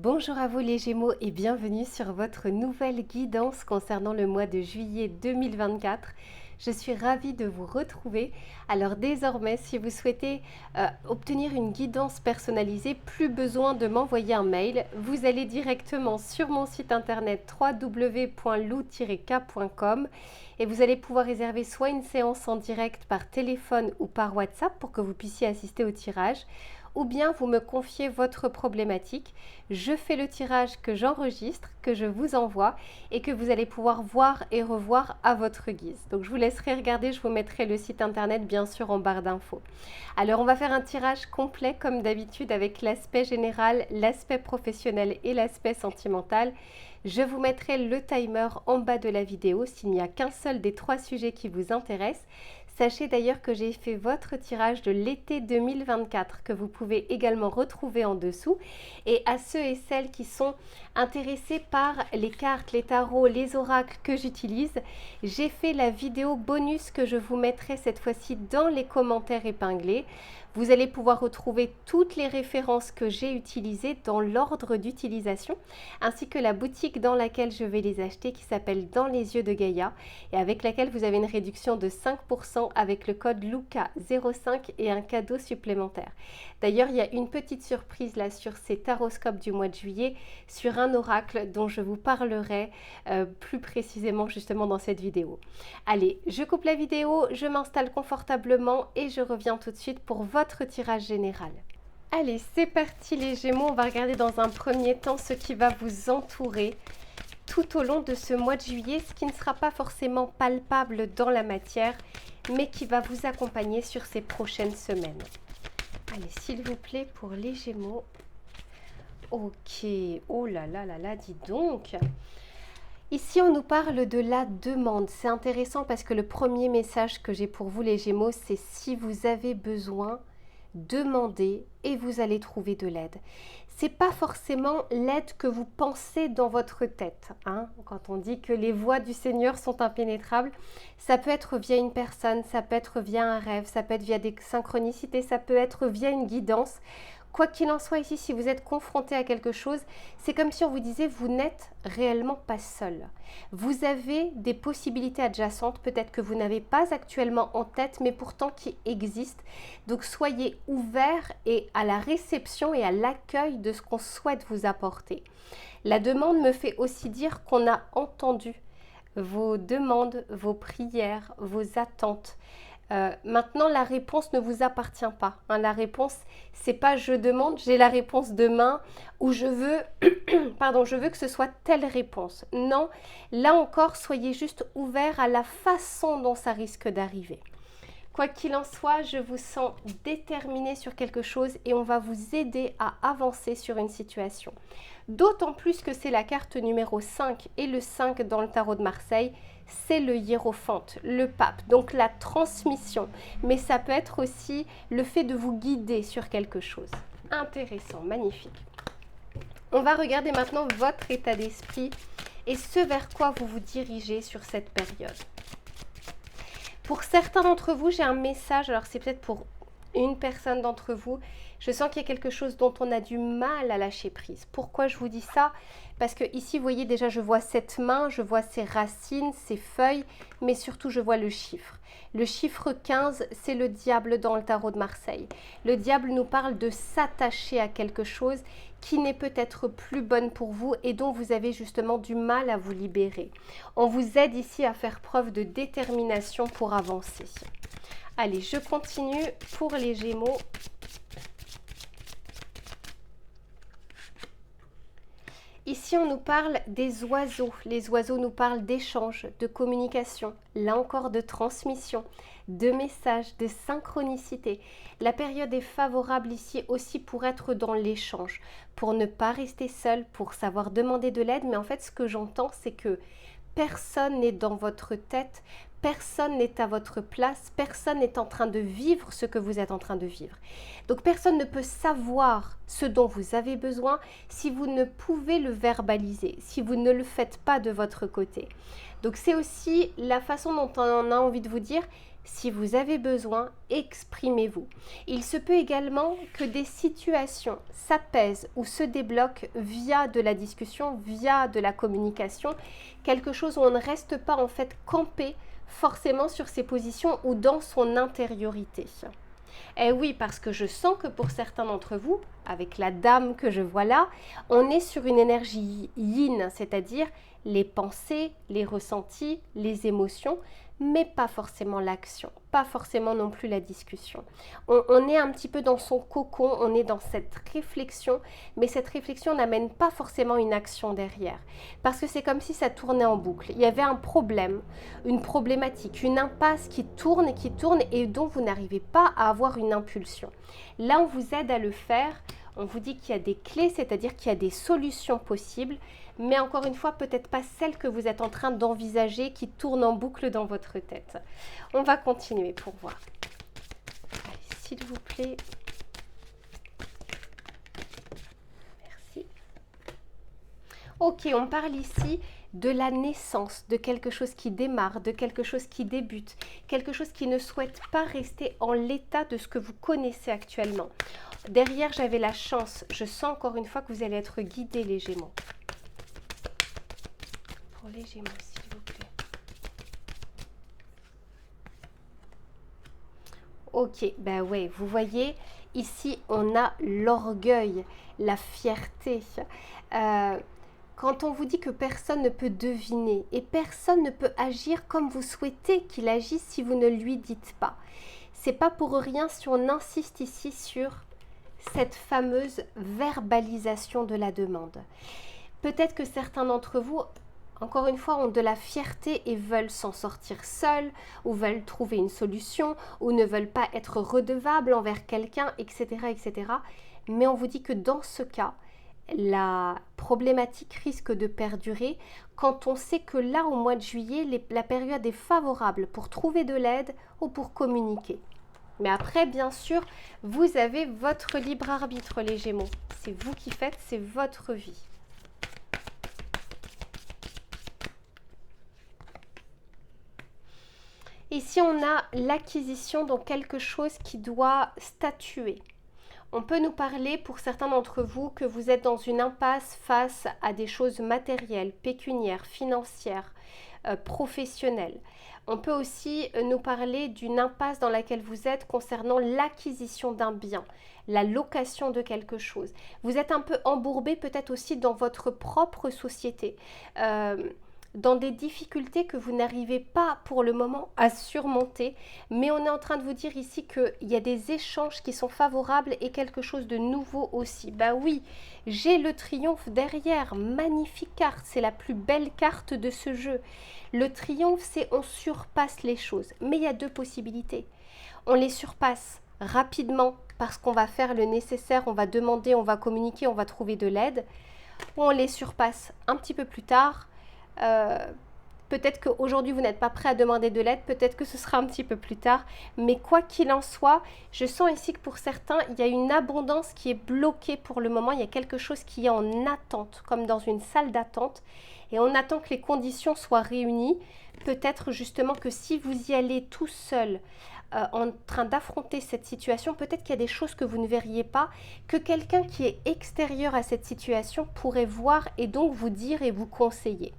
Bonjour à vous les Gémeaux et bienvenue sur votre nouvelle guidance concernant le mois de juillet 2024. Je suis ravie de vous retrouver. Alors désormais, si vous souhaitez obtenir une guidance personnalisée, plus besoin de m'envoyer un mail. Vous allez directement sur mon site internet www.lou-k.com et vous allez pouvoir réserver soit une séance en direct par téléphone ou par WhatsApp pour que vous puissiez assister au tirage, ou bien vous me confiez votre problématique, je fais le tirage que j'enregistre, que je vous envoie et que vous allez pouvoir voir et revoir à votre guise. Donc je vous laisserai regarder, je vous mettrai le site internet bien sûr en barre d'infos. Alors on va faire un tirage complet comme d'habitude avec l'aspect général, l'aspect professionnel et l'aspect sentimental. Je vous mettrai le timer en bas de la vidéo s'il n'y a qu'un seul des trois sujets qui vous intéressent. Sachez d'ailleurs que j'ai fait votre tirage de l'été 2024 que vous pouvez également retrouver en dessous. Et à ceux et celles qui sont intéressés par les cartes, les tarots, les oracles que j'utilise, j'ai fait la vidéo bonus que je vous mettrai cette fois-ci dans les commentaires épinglés. Vous allez pouvoir retrouver toutes les références que j'ai utilisées dans l'ordre d'utilisation, ainsi que la boutique dans laquelle je vais les acheter qui s'appelle Dans les yeux de Gaïa et avec laquelle vous avez une réduction de 5% avec le code LUCA05 et un cadeau supplémentaire. D'ailleurs, il y a une petite surprise là sur ces taroscopes du mois de juillet sur un oracle dont je vous parlerai plus précisément justement dans cette vidéo. Allez, je coupe la vidéo, je m'installe confortablement et je reviens tout de suite pour votre tirage général. Allez, c'est parti les Gémeaux, on va regarder dans un premier temps ce qui va vous entourer tout au long de ce mois de juillet, ce qui ne sera pas forcément palpable dans la matière, mais qui va vous accompagner sur ces prochaines semaines. Allez, s'il vous plaît, pour les Gémeaux. Ok, oh là là là là, dis donc. Ici, on nous parle de la demande. C'est intéressant parce que le premier message que j'ai pour vous, les Gémeaux, c'est si vous avez besoin, demandez et vous allez trouver de l'aide. C'est pas forcément l'aide que vous pensez dans votre tête. Quand on dit que les voies du Seigneur sont impénétrables, ça peut être via une personne, ça peut être via un rêve, ça peut être via des synchronicités, ça peut être via une guidance. Quoi qu'il en soit ici, si vous êtes confronté à quelque chose, c'est comme si on vous disait vous n'êtes réellement pas seul. Vous avez des possibilités adjacentes, peut-être que vous n'avez pas actuellement en tête, mais pourtant qui existent. Donc soyez ouverts et à la réception et à l'accueil de ce qu'on souhaite vous apporter. La demande me fait aussi dire qu'on a entendu vos demandes, vos prières, vos attentes. Maintenant, la réponse ne vous appartient pas. La réponse, c'est pas je demande, j'ai la réponse demain ou je veux, pardon, je veux que ce soit telle réponse. Non, là encore, soyez juste ouverts à la façon dont ça risque d'arriver. Quoi qu'il en soit, je vous sens déterminé sur quelque chose et on va vous aider à avancer sur une situation. D'autant plus que c'est la carte numéro 5 et le 5 dans le tarot de Marseille, c'est le hiérophante, le pape, donc la transmission. Mais ça peut être aussi le fait de vous guider sur quelque chose. Intéressant, magnifique. On va regarder maintenant votre état d'esprit et ce vers quoi vous vous dirigez sur cette période. Pour certains d'entre vous, j'ai un message, alors c'est peut-être pour une personne d'entre vous, je sens qu'il y a quelque chose dont on a du mal à lâcher prise. Pourquoi je vous dis ça? Parce que ici, vous voyez déjà, je vois cette main, je vois ses racines, ses feuilles, mais surtout, je vois le chiffre. Le chiffre 15, c'est le diable dans le tarot de Marseille. Le diable nous parle de s'attacher à quelque chose qui n'est peut-être plus bonne pour vous et dont vous avez justement du mal à vous libérer. On vous aide ici à faire preuve de détermination pour avancer. Allez, je continue pour les Gémeaux. Ici, on nous parle des oiseaux. Les oiseaux nous parlent d'échange, de communication, là encore de transmission, de messages, de synchronicité. La période est favorable ici aussi pour être dans l'échange, pour ne pas rester seul, pour savoir demander de l'aide. Mais en fait, ce que j'entends, c'est que personne n'est dans votre tête, personne n'est à votre place, personne n'est en train de vivre ce que vous êtes en train de vivre. Donc personne ne peut savoir ce dont vous avez besoin si vous ne pouvez le verbaliser, si vous ne le faites pas de votre côté. Donc c'est aussi la façon dont on a envie de vous dire, Si vous avez besoin, exprimez-vous. Il se peut également que des situations s'apaisent ou se débloquent via de la discussion, via de la communication, quelque chose où on ne reste pas en fait campé forcément sur ses positions ou dans son intériorité. Eh oui, parce que je sens que pour certains d'entre vous, avec la dame que je vois là, on est sur une énergie yin, c'est-à-dire les pensées, les ressentis, les émotions, mais pas forcément l'action, pas forcément non plus la discussion. On est un petit peu dans son cocon, on est dans cette réflexion, mais cette réflexion n'amène pas forcément une action derrière, parce que c'est comme si ça tournait en boucle. Il y avait un problème, une problématique, une impasse qui tourne et dont vous n'arrivez pas à avoir une impulsion. Là, on vous aide à le faire. On vous dit qu'il y a des clés, c'est-à-dire qu'il y a des solutions possibles, mais encore une fois, peut-être pas celles que vous êtes en train d'envisager qui tournent en boucle dans votre tête. On va continuer pour voir. Allez, s'il vous plaît. Merci. Ok, on parle ici de la naissance, de quelque chose qui démarre, de quelque chose qui débute, quelque chose qui ne souhaite pas rester en l'état de ce que vous connaissez actuellement. Derrière, j'avais la chance. Je sens encore une fois que vous allez être guidés, les Gémeaux. Pour les Gémeaux, s'il vous plaît. Ok, ben ouais, vous voyez, ici, on a l'orgueil, la fierté. Quand on vous dit que personne ne peut deviner et personne ne peut agir comme vous souhaitez qu'il agisse si vous ne lui dites pas. C'est pas pour rien si on insiste ici sur cette fameuse verbalisation de la demande. Peut-être que certains d'entre vous, encore une fois, ont de la fierté et veulent s'en sortir seuls, ou veulent trouver une solution, ou ne veulent pas être redevables envers quelqu'un, etc., etc. Mais on vous dit que dans ce cas, la problématique risque de perdurer quand on sait que là, au mois de juillet, la période est favorable pour trouver de l'aide ou pour communiquer. Mais après, bien sûr, vous avez votre libre arbitre, les Gémeaux. C'est vous qui faites, c'est votre vie. Ici, on a l'acquisition dans quelque chose qui doit statuer. On peut nous parler, pour certains d'entre vous, que vous êtes dans une impasse face à des choses matérielles, pécuniaires, financières, professionnelles. On peut aussi nous parler d'une impasse dans laquelle vous êtes concernant l'acquisition d'un bien, la location de quelque chose. Vous êtes un peu embourbé peut-être aussi dans votre propre société, dans des difficultés que vous n'arrivez pas pour le moment à surmonter, mais on est en train de vous dire ici qu'il y a des échanges qui sont favorables et quelque chose de nouveau aussi. Bah oui, j'ai le triomphe derrière, magnifique carte, c'est la plus belle carte de ce jeu. Le triomphe, c'est on surpasse les choses, mais il y a deux possibilités. On les surpasse rapidement parce qu'on va faire le nécessaire, on va demander, on va communiquer, on va trouver de l'aide, ou on les surpasse un petit peu plus tard. Peut-être qu'aujourd'hui vous n'êtes pas prêt à demander de l'aide, peut-être que ce sera un petit peu plus tard, mais quoi qu'il en soit, je sens ici que pour certains, il y a une abondance qui est bloquée pour le moment, il y a quelque chose qui est en attente, comme dans une salle d'attente, et on attend que les conditions soient réunies. Peut-être justement que si vous y allez tout seul, en train d'affronter cette situation, peut-être qu'il y a des choses que vous ne verriez pas, que quelqu'un qui est extérieur à cette situation pourrait voir et donc vous dire et vous conseiller.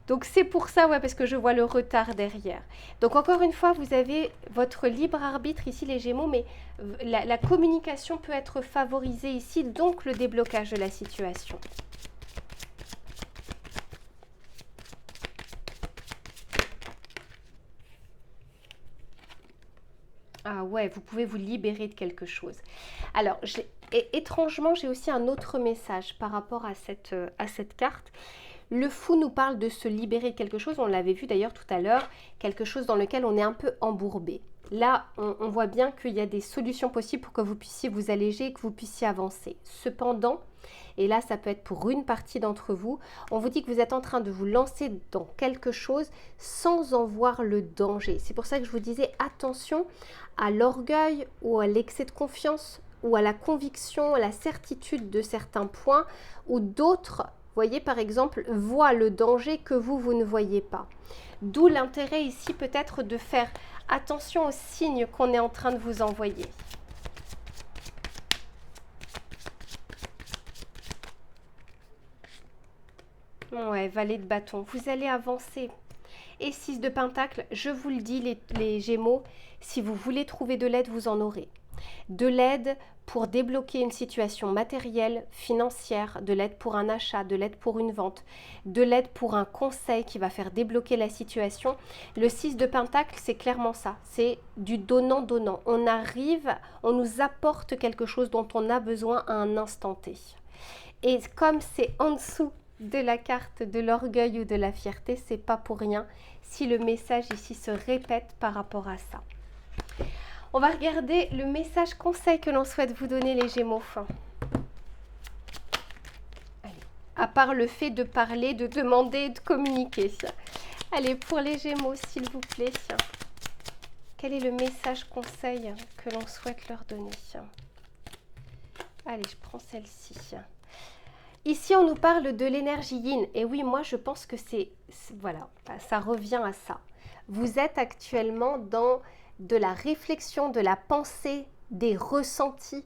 Donc c'est pour ça, ouais, parce que je vois le retard derrière. Donc encore une fois, vous avez votre libre arbitre ici, les Gémeaux, mais la communication peut être favorisée ici, donc le déblocage de la situation. Ah ouais, vous pouvez vous libérer de quelque chose. Alors, étrangement, j'ai aussi un autre message par rapport à cette carte. Le fou nous parle de se libérer de quelque chose, on l'avait vu d'ailleurs tout à l'heure, quelque chose dans lequel on est un peu embourbé. Là, on voit bien qu'il y a des solutions possibles pour que vous puissiez vous alléger et que vous puissiez avancer. Cependant, et là ça peut être pour une partie d'entre vous, on vous dit que vous êtes en train de vous lancer dans quelque chose sans en voir le danger. C'est pour ça que je vous disais attention à l'orgueil ou à l'excès de confiance ou à la conviction, à la certitude de certains points ou d'autres voyez, par exemple, voit le danger que vous ne voyez pas. D'où l'intérêt ici peut-être de faire attention aux signes qu'on est en train de vous envoyer. Ouais, valet de bâton, vous allez avancer. Et 6 de pentacle, je vous le dis les Gémeaux, si vous voulez trouver de l'aide, vous en aurez. De l'aide pour débloquer une situation matérielle, financière, de l'aide pour un achat, de l'aide pour une vente, de l'aide pour un conseil qui va faire débloquer la situation. Le 6 de pentacle, c'est clairement ça, c'est du donnant-donnant. On arrive, on nous apporte quelque chose dont on a besoin à un instant T. Et comme c'est en dessous de la carte de l'orgueil ou de la fierté, c'est pas pour rien si le message ici se répète par rapport à ça. On va regarder le message conseil que l'on souhaite vous donner les Gémeaux. Allez, à part le fait de parler, de demander, de communiquer. Allez, pour les Gémeaux, s'il vous plaît, quel est le message conseil que l'on souhaite leur donner? Allez, je prends celle-ci. Ici, on nous parle de l'énergie yin. Et oui, moi, je pense que voilà, ça revient à ça. Vous êtes actuellement dans de la réflexion, de la pensée, des ressentis,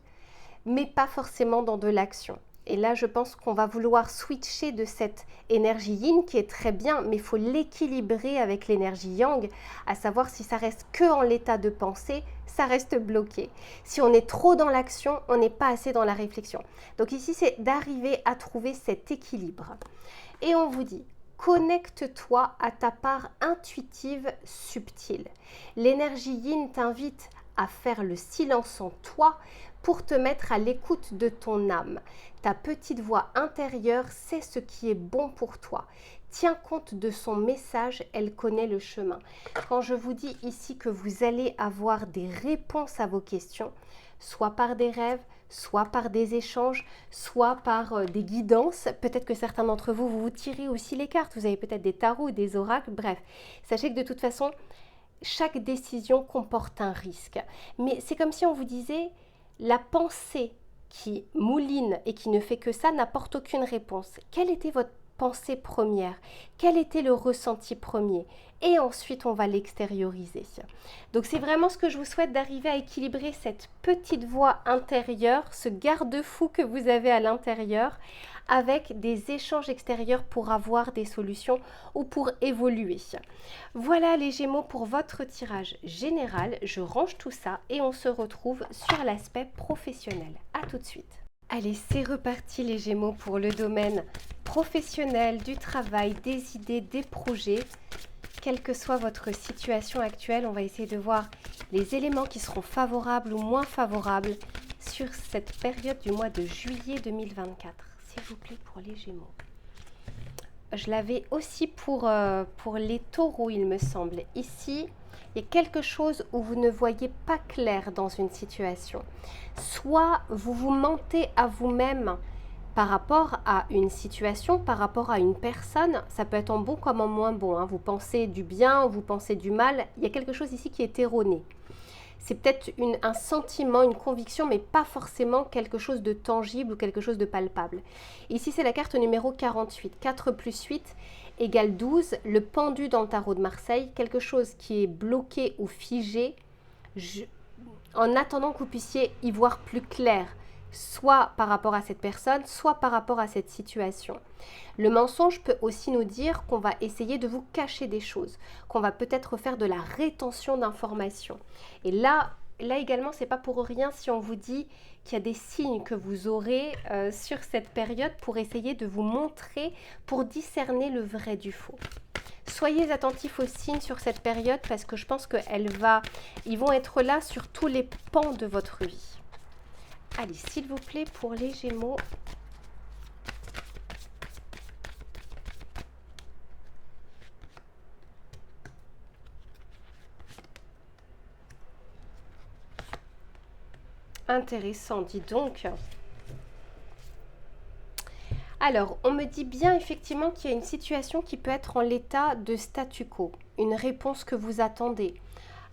mais pas forcément dans de l'action. Et là, je pense qu'on va vouloir switcher de cette énergie yin qui est très bien, mais il faut l'équilibrer avec l'énergie yang, à savoir si ça reste que en l'état de pensée, ça reste bloqué. Si on est trop dans l'action, on n'est pas assez dans la réflexion. Donc ici, c'est d'arriver à trouver cet équilibre. Et on vous dit, connecte-toi à ta part intuitive subtile. L'énergie yin t'invite à faire le silence en toi pour te mettre à l'écoute de ton âme. Ta petite voix intérieure sait ce qui est bon pour toi. Tiens compte de son message, elle connaît le chemin. Quand je vous dis ici que vous allez avoir des réponses à vos questions, soit par des rêves, soit par des échanges, soit par des guidances. Peut-être que certains d'entre vous, vous tirez aussi les cartes. Vous avez peut-être des tarots, des oracles, bref. Sachez que de toute façon, chaque décision comporte un risque. Mais c'est comme si on vous disait, la pensée qui mouline et qui ne fait que ça n'apporte aucune réponse. Quelle était votre pensée première? Quel était le ressenti premier? Et ensuite, on va l'extérioriser. Donc, c'est vraiment ce que je vous souhaite, d'arriver à équilibrer cette petite voix intérieure, ce garde-fou que vous avez à l'intérieur, avec des échanges extérieurs pour avoir des solutions ou pour évoluer. Voilà les Gémeaux pour votre tirage général. Je range tout ça et on se retrouve sur l'aspect professionnel. À tout de suite. Allez, c'est reparti les Gémeaux pour le domaine professionnel, du travail, des idées, des projets. Quelle que soit votre situation actuelle, on va essayer de voir les éléments qui seront favorables ou moins favorables sur cette période du mois de juillet 2024. S'il vous plaît, pour les Gémeaux. Je l'avais aussi pour les taureaux, il me semble. Ici, il y a quelque chose où vous ne voyez pas clair dans une situation. Soit vous vous mentez à vous-même par rapport à une situation, par rapport à une personne. Ça peut être en bon comme en moins bon. Hein. Vous pensez du bien, vous pensez du mal. Il y a quelque chose ici qui est erroné. C'est peut-être un sentiment, une conviction, mais pas forcément quelque chose de tangible ou quelque chose de palpable. Ici, c'est la carte numéro 48. 4 plus 8 égale 12. Le pendu dans le tarot de Marseille, quelque chose qui est bloqué ou figé, en attendant que vous puissiez y voir plus clair, soit par rapport à cette personne, soit par rapport à cette situation. Le mensonge peut aussi nous dire qu'on va essayer de vous cacher des choses, qu'on va peut-être faire de la rétention d'informations. Et là également, c'est pas pour rien si on vous dit qu'il y a des signes que vous aurez sur cette période pour essayer de vous montrer, pour discerner le vrai du faux. Soyez attentifs aux signes sur cette période parce que je pense ils vont être là sur tous les pans de votre vie. Allez, s'il vous plaît, pour les Gémeaux. Intéressant, dis donc. Alors, on me dit bien effectivement qu'il y a une situation qui peut être en l'état de statu quo, une réponse que vous attendez,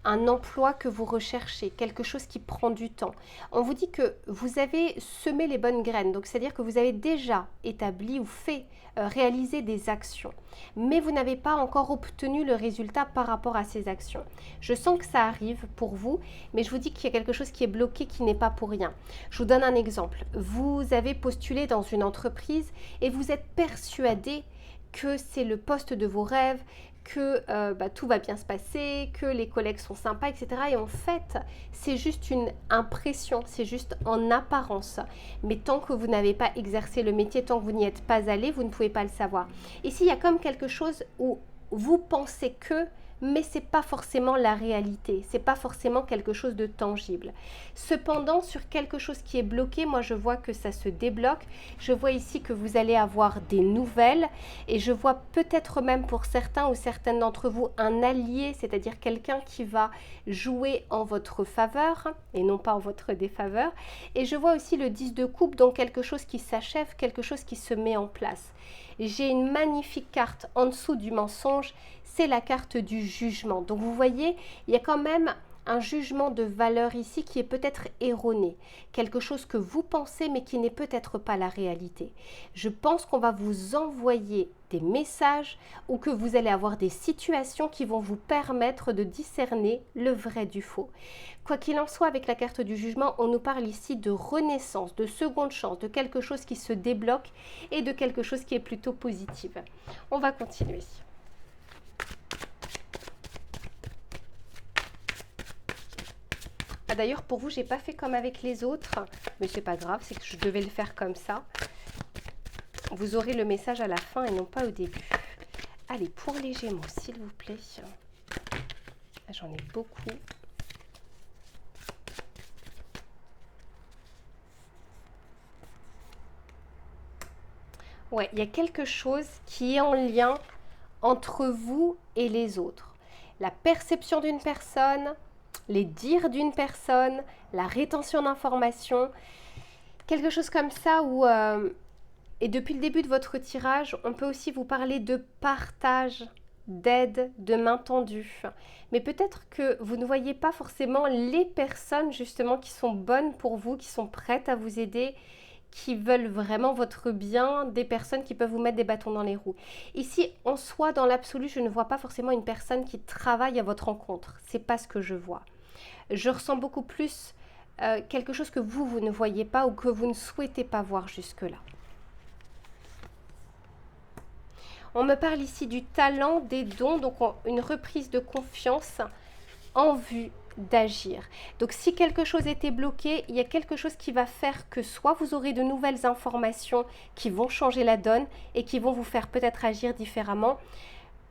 un emploi que vous recherchez, quelque chose qui prend du temps. On vous dit que vous avez semé les bonnes graines, donc c'est-à-dire que vous avez déjà établi ou fait réaliser des actions, mais vous n'avez pas encore obtenu le résultat par rapport à ces actions. Je sens que ça arrive pour vous, mais je vous dis qu'il y a quelque chose qui est bloqué, qui n'est pas pour rien. Je vous donne un exemple. Vous avez postulé dans une entreprise et vous êtes persuadé que c'est le poste de vos rêves, que tout va bien se passer, que les collègues sont sympas, etc. Et en fait, c'est juste une impression, c'est juste en apparence. Mais tant que vous n'avez pas exercé le métier, tant que vous n'y êtes pas allé, vous ne pouvez pas le savoir. Ici, il y a comme quelque chose où vous pensez que, mais ce n'est pas forcément la réalité, ce n'est pas forcément quelque chose de tangible. Cependant, sur quelque chose qui est bloqué, moi je vois que ça se débloque. Je vois ici que vous allez avoir des nouvelles et je vois peut-être même pour certains ou certaines d'entre vous un allié, c'est-à-dire quelqu'un qui va jouer en votre faveur et non pas en votre défaveur. Et je vois aussi le 10 de coupe, donc quelque chose qui s'achève, quelque chose qui se met en place. J'ai une magnifique carte en dessous du mensonge, c'est la carte du jugement. Donc vous voyez, il y a quand même un jugement de valeur ici qui est peut-être erroné. Quelque chose que vous pensez mais qui n'est peut-être pas la réalité. Je pense qu'on va vous envoyer des messages ou que vous allez avoir des situations qui vont vous permettre de discerner le vrai du faux. Quoi qu'il en soit, avec la carte du jugement, on nous parle ici de renaissance, de seconde chance, de quelque chose qui se débloque et de quelque chose qui est plutôt positif. On va continuer. Ah, d'ailleurs, pour vous, j'ai pas fait comme avec les autres, mais c'est pas grave, c'est que je devais le faire comme ça. Vous aurez le message à la fin et non pas au début. Allez, pour les Gémeaux, s'il vous plaît. J'en ai beaucoup. Ouais, il y a quelque chose qui est en lien entre vous et les autres. La perception d'une personne, les dires d'une personne, la rétention d'informations, quelque chose comme ça où, et depuis le début de votre tirage, on peut aussi vous parler de partage, d'aide, de main tendue. Mais peut-être que vous ne voyez pas forcément les personnes justement qui sont bonnes pour vous, qui sont prêtes à vous aider, qui veulent vraiment votre bien, des personnes qui peuvent vous mettre des bâtons dans les roues. Ici, en soi, dans l'absolu, je ne vois pas forcément une personne qui travaille à votre rencontre. C'est pas ce que je vois. Je ressens beaucoup plus quelque chose que vous ne voyez pas ou que vous ne souhaitez pas voir jusque-là. On me parle ici du talent, des dons, donc une reprise de confiance en vue d'agir. Donc si quelque chose était bloqué, il y a quelque chose qui va faire que soit vous aurez de nouvelles informations qui vont changer la donne et qui vont vous faire peut-être agir différemment.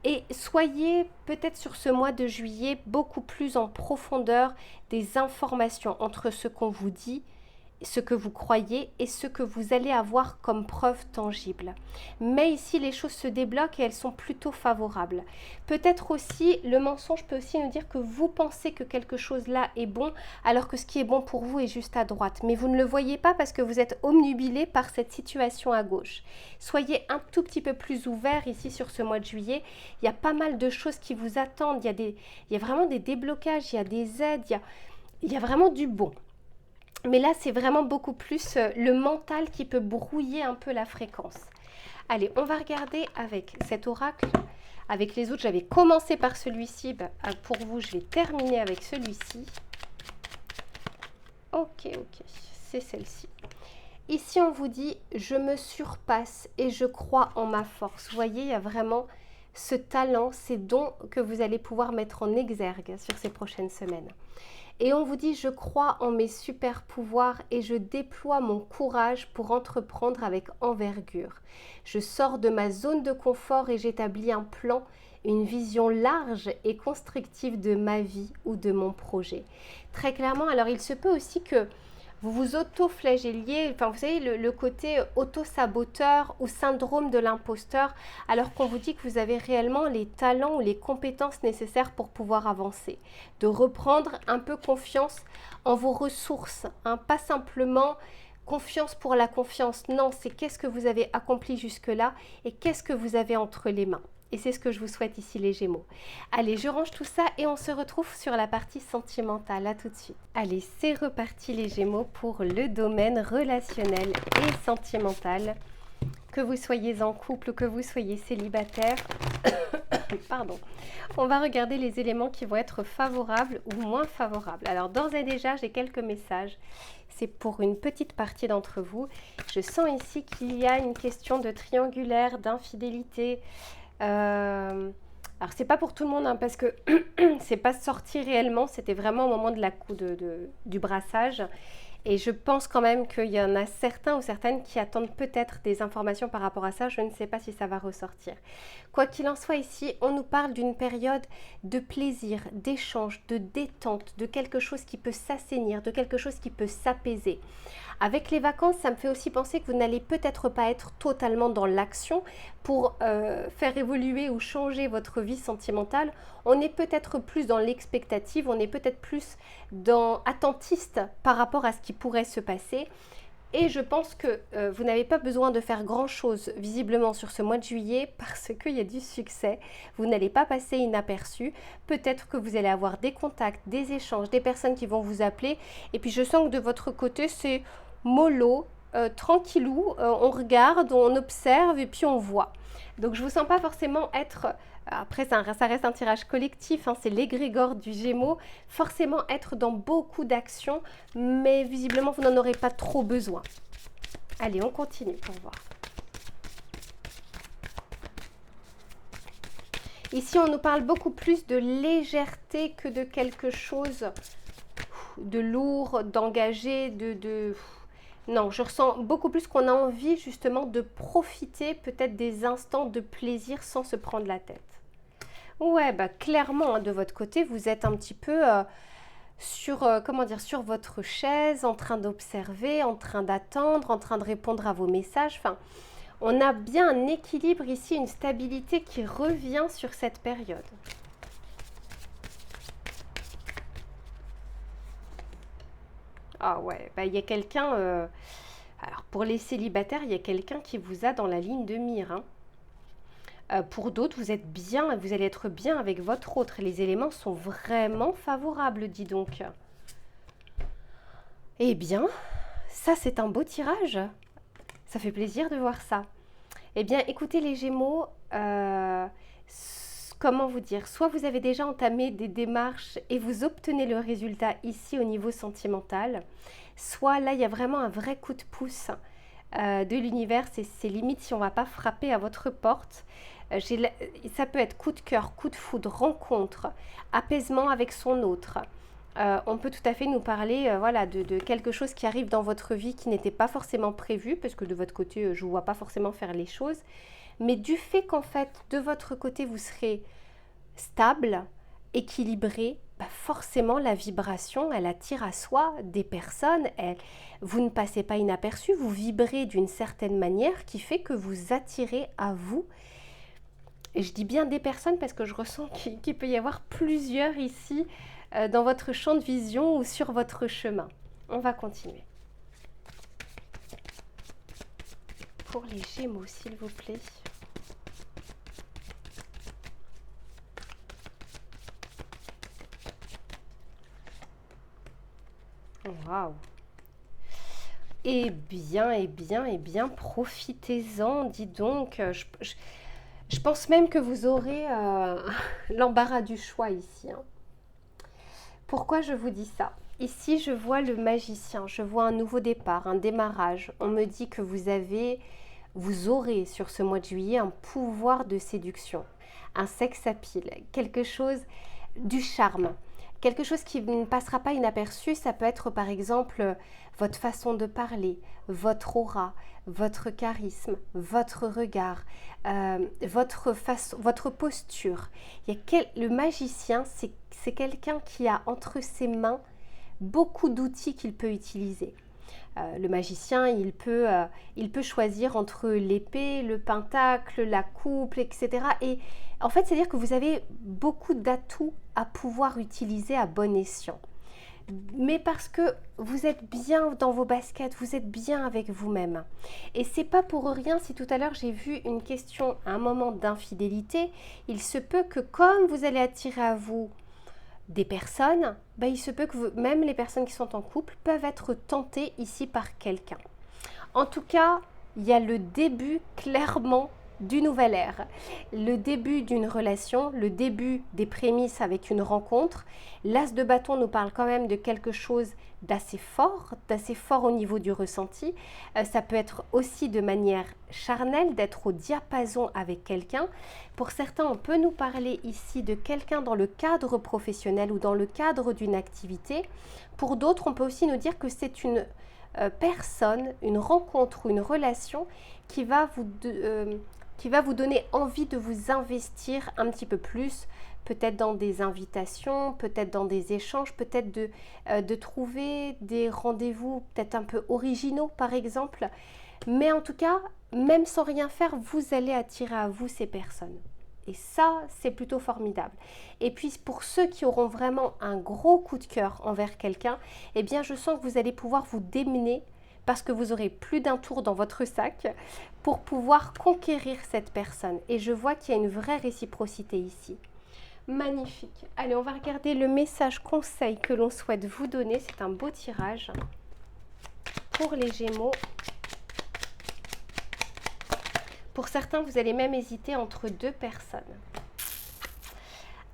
Et soyez peut-être sur ce mois de juillet beaucoup plus en profondeur des informations entre ce qu'on vous dit, ce que vous croyez et ce que vous allez avoir comme preuve tangible. Mais ici, les choses se débloquent et elles sont plutôt favorables. Peut-être aussi, le mensonge peut aussi nous dire que vous pensez que quelque chose là est bon, alors que ce qui est bon pour vous est juste à droite. Mais vous ne le voyez pas parce que vous êtes obnubilé par cette situation à gauche. Soyez un tout petit peu plus ouvert ici sur ce mois de juillet. Il y a pas mal de choses qui vous attendent. Il y a vraiment des déblocages, il y a des aides, il y a vraiment du bon. Mais là, c'est vraiment beaucoup plus le mental qui peut brouiller un peu la fréquence. Allez, on va regarder avec cet oracle. Avec les autres, j'avais commencé par celui-ci. Pour vous, je vais terminer avec celui-ci. Ok, c'est celle-ci. Ici, on vous dit « Je me surpasse et je crois en ma force ». Vous voyez, il y a vraiment ce talent, ces dons que vous allez pouvoir mettre en exergue sur ces prochaines semaines. Et on vous dit, je crois en mes super pouvoirs et je déploie mon courage pour entreprendre avec envergure. Je sors de ma zone de confort et j'établis un plan, une vision large et constructive de ma vie ou de mon projet. Très clairement, alors il se peut aussi que vous vous auto-flagelliez, enfin vous savez, le côté auto-saboteur ou syndrome de l'imposteur, alors qu'on vous dit que vous avez réellement les talents ou les compétences nécessaires pour pouvoir avancer. De reprendre un peu confiance en vos ressources, hein, pas simplement confiance pour la confiance, non, c'est qu'est-ce que vous avez accompli jusque-là et qu'est-ce que vous avez entre les mains. Et c'est ce que je vous souhaite ici les Gémeaux. Allez, je range tout ça et on se retrouve sur la partie sentimentale. À tout de suite. Allez, c'est reparti les Gémeaux pour le domaine relationnel et sentimental. Que vous soyez en couple ou que vous soyez célibataire, pardon, on va regarder les éléments qui vont être favorables ou moins favorables. Alors d'ores et déjà, j'ai quelques messages. C'est pour une petite partie d'entre vous. Je sens ici qu'il y a une question de triangulaire, d'infidélité. Alors c'est pas pour tout le monde hein, parce que c'est pas sorti réellement, c'était vraiment au moment de la du brassage. Et je pense quand même qu'il y en a certains ou certaines qui attendent peut-être des informations par rapport à ça. Je ne sais pas si ça va ressortir. Quoi qu'il en soit ici, on nous parle d'une période de plaisir, d'échange, de détente, de quelque chose qui peut s'assainir, de quelque chose qui peut s'apaiser. Avec les vacances, ça me fait aussi penser que vous n'allez peut-être pas être totalement dans l'action pour faire évoluer ou changer votre vie sentimentale. On est peut-être plus dans l'expectative, on est peut-être plus dans attentiste par rapport à ce qui pourrait se passer. Et je pense que vous n'avez pas besoin de faire grand-chose visiblement sur ce mois de juillet parce qu'il y a du succès. Vous n'allez pas passer inaperçu. Peut-être que vous allez avoir des contacts, des échanges, des personnes qui vont vous appeler. Et puis je sens que de votre côté, c'est mollo, tranquillou. On regarde, on observe et puis on voit. Donc je ne vous sens pas forcément être... Après, ça reste un tirage collectif, hein, c'est l'égrégore du Gémeaux. Forcément être dans beaucoup d'actions, mais visiblement, vous n'en aurez pas trop besoin. Allez, on continue pour voir. Ici, on nous parle beaucoup plus de légèreté que de quelque chose de lourd, d'engagé, Non, je ressens beaucoup plus qu'on a envie justement de profiter peut-être des instants de plaisir sans se prendre la tête. Ouais, bah clairement, hein, de votre côté, vous êtes un petit peu sur votre chaise, en train d'observer, en train d'attendre, en train de répondre à vos messages. Enfin, on a bien un équilibre ici, une stabilité qui revient sur cette période. Ah ouais, bah il y a quelqu'un... alors pour les célibataires, il y a quelqu'un qui vous a dans la ligne de mire, hein. Pour d'autres, vous êtes bien, vous allez être bien avec votre autre. Les éléments sont vraiment favorables, dis donc. Eh bien, ça c'est un beau tirage. Ça fait plaisir de voir ça. Eh bien, écoutez les Gémeaux, comment vous dire, soit vous avez déjà entamé des démarches et vous obtenez le résultat ici au niveau sentimental, soit là, il y a vraiment un vrai coup de pouce de l'univers. C'est limite si on ne va pas frapper à votre porte. Ça peut être coup de cœur, coup de foudre, rencontre, apaisement avec son autre. On peut tout à fait nous parler voilà, de quelque chose qui arrive dans votre vie qui n'était pas forcément prévu, parce que de votre côté, je ne vous vois pas forcément faire les choses. Mais du fait qu'en fait, de votre côté, vous serez stable, équilibré, bah forcément la vibration, elle attire à soi des personnes. Vous ne passez pas inaperçu, vous vibrez d'une certaine manière qui fait que vous attirez à vous. Et je dis bien des personnes parce que je ressens qu'il peut y avoir plusieurs ici dans votre champ de vision ou sur votre chemin. On va continuer. Pour les Gémeaux, s'il vous plaît. Waouh! Eh bien, profitez-en, dis donc. Je pense même que vous aurez l'embarras du choix ici, hein. Pourquoi je vous dis ça? Ici, je vois le magicien, je vois un nouveau départ, un démarrage. On me dit que vous aurez sur ce mois de juillet un pouvoir de séduction, un sex appeal, quelque chose du charme. Quelque chose qui ne passera pas inaperçu, ça peut être par exemple votre façon de parler, votre aura, votre charisme, votre regard, votre posture. Le magicien, c'est quelqu'un qui a entre ses mains beaucoup d'outils qu'il peut utiliser. Le magicien, il peut choisir entre l'épée, le pentacle, la coupe, etc. Et en fait, c'est-à-dire que vous avez beaucoup d'atouts à pouvoir utiliser à bon escient. mais parce que vous êtes bien dans vos baskets, vous êtes bien avec vous-même. Et c'est pas pour rien si tout à l'heure j'ai vu une question à un moment d'infidélité, il se peut que comme vous allez attirer à vous des personnes, il se peut que même les personnes qui sont en couple peuvent être tentées ici par quelqu'un. En tout cas, il y a le début clairement d'une nouvelle ère, le début d'une relation, le début des prémices avec une rencontre. L'as de bâton nous parle quand même de quelque chose d'assez fort au niveau du ressenti. Ça peut être aussi de manière charnelle, d'être au diapason avec quelqu'un. Pour certains, on peut nous parler ici de quelqu'un dans le cadre professionnel ou dans le cadre d'une activité. Pour d'autres, on peut aussi nous dire que c'est une personne, une rencontre ou une relation qui va vous donner envie de vous investir un petit peu plus, peut-être dans des invitations, peut-être dans des échanges, peut-être de trouver des rendez-vous peut-être un peu originaux par exemple. Mais en tout cas, même sans rien faire, vous allez attirer à vous ces personnes. Et ça, c'est plutôt formidable. Et puis pour ceux qui auront vraiment un gros coup de cœur envers quelqu'un, eh bien je sens que vous allez pouvoir vous démener parce que vous aurez plus d'un tour dans votre sac pour pouvoir conquérir cette personne. Et je vois qu'il y a une vraie réciprocité ici. Magnifique. Allez, on va regarder le message conseil que l'on souhaite vous donner. C'est un beau tirage pour les Gémeaux. Pour certains, vous allez même hésiter entre deux personnes.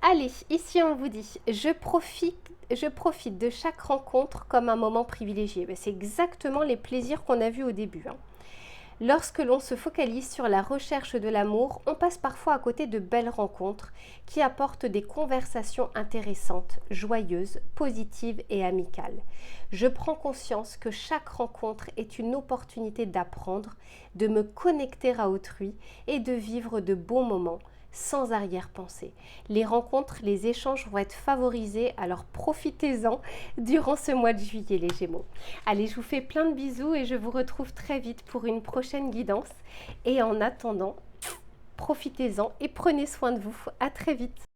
Allez, ici on vous dit, je profite de chaque rencontre comme un moment privilégié. C'est exactement les plaisirs qu'on a vus au début. Lorsque l'on se focalise sur la recherche de l'amour, on passe parfois à côté de belles rencontres qui apportent des conversations intéressantes, joyeuses, positives et amicales. Je prends conscience que chaque rencontre est une opportunité d'apprendre, de me connecter à autrui et de vivre de beaux moments sans arrière-pensée. Les rencontres, les échanges vont être favorisés, alors profitez-en durant ce mois de juillet les Gémeaux. Allez, je vous fais plein de bisous et je vous retrouve très vite pour une prochaine guidance. Et en attendant, profitez-en et prenez soin de vous. À très vite.